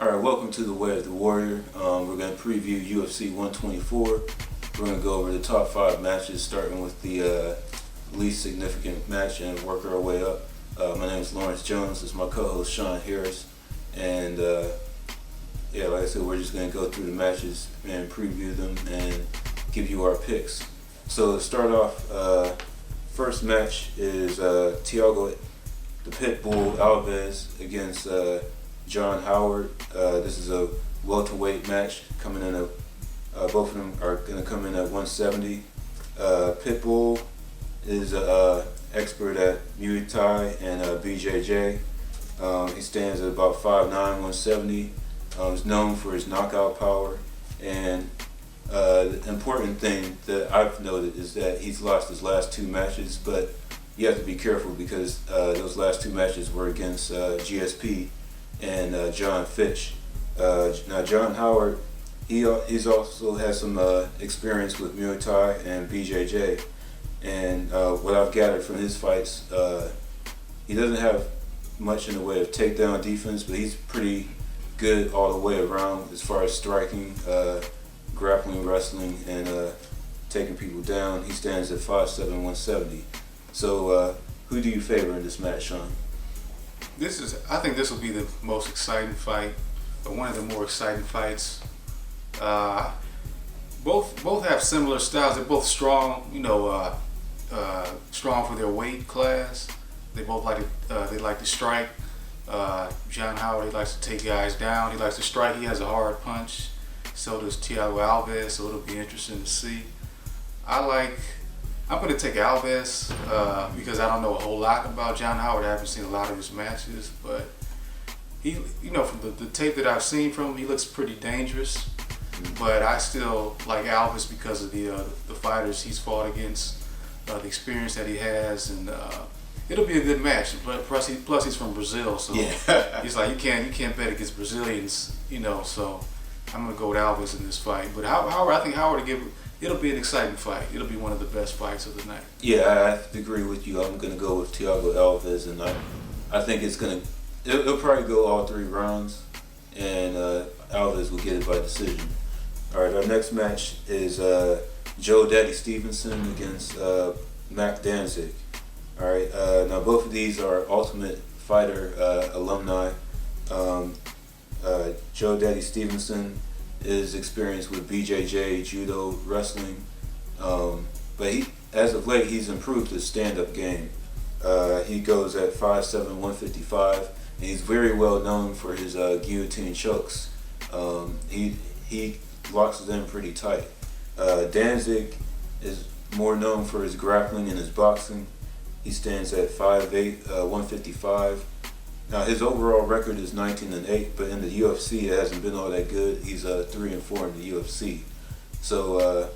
Alright, welcome to the Way of the Warrior. We're going to preview UFC 124. We're going to go over the top 5 matches, starting with the least significant match and work our way up. My name is Lawrence Jones. This is my co-host Sean Harris. And yeah, like I said, we're just going to go through the matches and preview them and give you our picks. So to start off, first match is Thiago the Pitbull Alves against John Howard. This is a welterweight match coming in at both of them are going to come in at 170. Pitbull is an expert at Muay Thai and BJJ. He stands at about 5'9", 170. He's known for his knockout power, and the important thing that I've noted is that he's lost his last 2 matches, but you have to be careful because those last 2 matches were against GSP and John Fitch. Now John Howard, he's also has some experience with Muay Thai and BJJ, and what I've gathered from his fights, he doesn't have much in the way of takedown defense, but he's pretty good all the way around as far as striking, grappling, wrestling, and taking people down. He stands at 5'7", 170. So who do you favor in this match, Sean? I think this will be the most exciting fight, or one of the more exciting fights. Both have similar styles. They're both strong, strong for their weight class. They both like to strike. John Howard, he likes to take guys down. He likes to strike. He has a hard punch. So does Thiago Alves. So it'll be interesting to see. I'm going to take Alves because I don't know a whole lot about John Howard. I haven't seen a lot of his matches, but he, from the tape that I've seen from him, he looks pretty dangerous. But I still like Alves because of the fighters he's fought against, the experience that he has, and it'll be a good match. Plus he's from Brazil, so yeah. He's like you can't bet against Brazilians, So I'm going to go with Alves in this fight. But I think Howard will give. It'll be an exciting fight. It'll be one of the best fights of the night. Yeah, I have to agree with you. I'm going to go with Thiago Alves, and I think it'll probably go all 3 rounds, and Alves will get it by decision. All right, our next match is Joe Daddy Stevenson against Mac Danzig. All right, now both of these are Ultimate Fighter alumni. Joe Daddy Stevenson is experienced with BJJ, judo, wrestling, but as of late he's improved his stand-up game. He goes at 5'7", 155, and he's very well known for his guillotine chokes. He locks them pretty tight. Danzig is more known for his grappling and his boxing. He stands at 5'8", 155. Now his overall record is 19-8, but in the UFC it hasn't been all that good. He's 3-4 in the UFC. So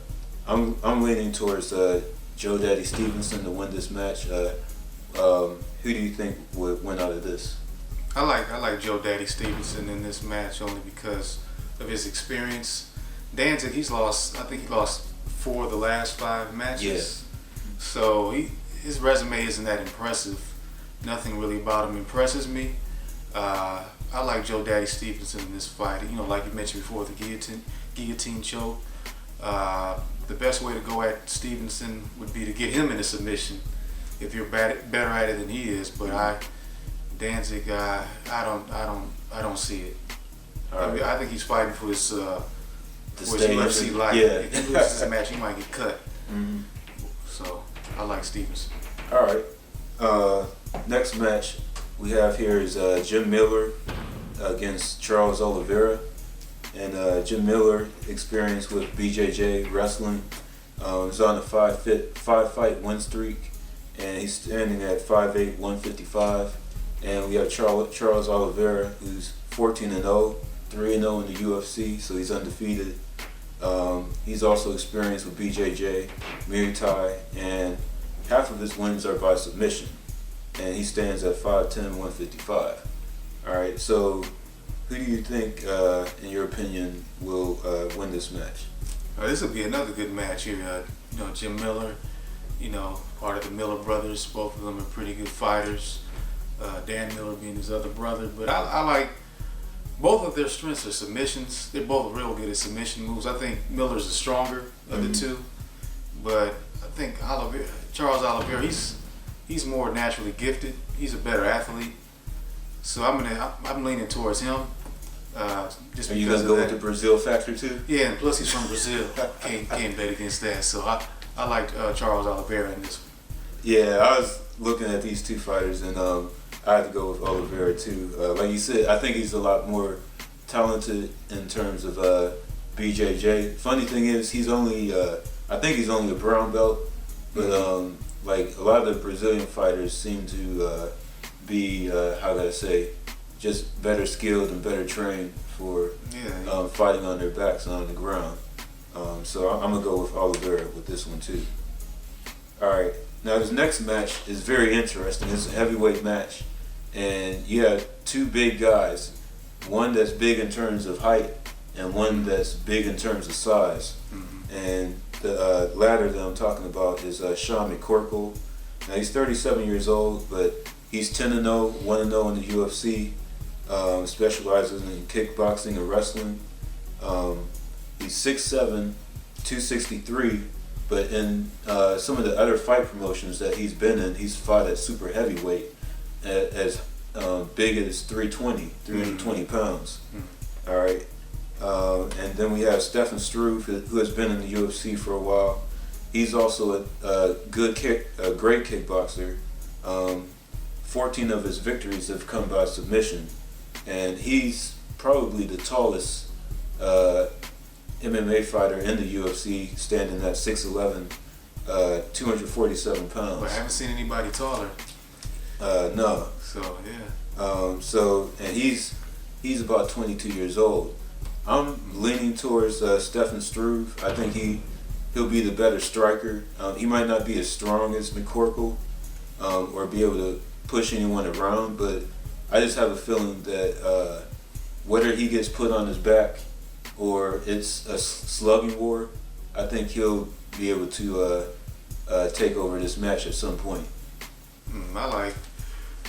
I'm leaning towards Joe Daddy Stevenson to win this match. Who do you think would win out of this? I like Joe Daddy Stevenson in this match only because of his experience. Danzig, I think he lost 4 of the last 5 matches. Yeah. So his resume isn't that impressive. Nothing really about him impresses me. I like Joe Daddy Stevenson in this fight. Like you mentioned before, the guillotine choke. The best way to go at Stevenson would be to get him in a submission if you're better at it than he is. But Danzig, I don't see it. I think he's fighting for his UFC life. Yeah. If he loses this match, he might get cut. Mm-hmm. So I like Stevenson. All right. Next match we have here is Jim Miller against Charles Oliveira, and Jim Miller experienced with BJJ wrestling. He's on a 5-fight win streak, and he's standing at 5'8", 155. And we have Charles Oliveira, who's 14-0, 3-0 in the UFC, so he's undefeated. He's also experienced with BJJ, Muay Thai, and half of his wins are by submission. And he stands at 5'10", 155. All right, so who do you think, in your opinion, will win this match? This will be another good match here. Jim Miller, part of the Miller brothers. Both of them are pretty good fighters. Dan Miller being his other brother. But I like both of their strengths are submissions. They're both real good at submission moves. I think Miller's the stronger of the two, but I think Charles Oliveira, he's more naturally gifted. He's a better athlete, so I'm leaning towards him. Just Are you gonna go with the Brazil factor too? Yeah, and plus he's from Brazil. Can't bet against that. So I like Charles Oliveira in this one. Yeah, I was looking at these two fighters, and I had to go with Oliveira too. Like you said, I think he's a lot more talented in terms of BJJ. Funny thing is, he's only I think he's only a brown belt, but like a lot of the Brazilian fighters seem to be how can I say, just better skilled and better trained for fighting on their backs and on the ground. So I'm gonna go with Oliveira with this one too. All right, now this next match is very interesting. It's a heavyweight match, and you have two big guys, one that's big in terms of height and one that's big in terms of size. And the latter that I'm talking about is Sean McCorkle. Now he's 37 years old, but he's 10-0, 1-0 in the UFC. Specializes in kickboxing and wrestling. He's 6'7", 263, but in some of the other fight promotions that he's been in, he's fought at super heavyweight, as big as 320 pounds. All right. And then we have Stefan Struve, who has been in the UFC for a while. He's also a great kickboxer. 14 of his victories have come by submission, and he's probably the tallest MMA fighter in the UFC, standing at 6'11", 247 pounds. But I haven't seen anybody taller. No. So yeah. And he's about 22 years old. I'm leaning towards Stefan Struve. I think he'll be the better striker. He might not be as strong as McCorkle or be able to push anyone around, but I just have a feeling that whether he gets put on his back or it's a slugging war, I think he'll be able to take over this match at some point.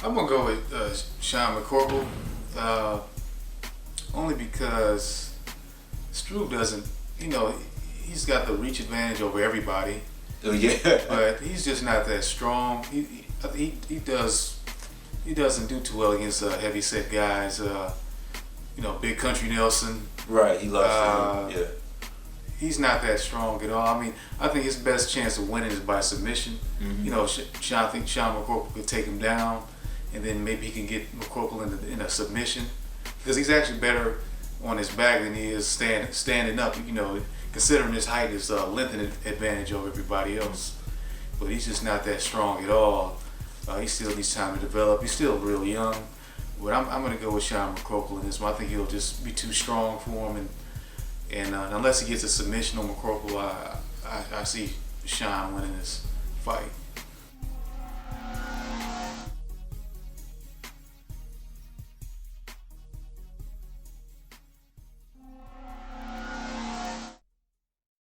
I'm gonna go with Sean McCorkle, only because Struve doesn't, he's got the reach advantage over everybody. Oh yeah. But he's just not that strong. He doesn't do too well against heavy set guys. Big Country Nelson. Right, he lost him. Yeah. He's not that strong at all. I mean, I think his best chance of winning is by submission. I think Sean McCorkle could take him down, and then maybe he can get McCorkle in a submission, because he's actually better on his back than he is standing up. Considering his height is length advantage over everybody else, but he's just not that strong at all. He still needs time to develop. He's still real young, but I'm going to go with Sean McCorkle in this one. I think he'll just be too strong for him, and unless he gets a submission on McCorkle, I see Sean winning this fight.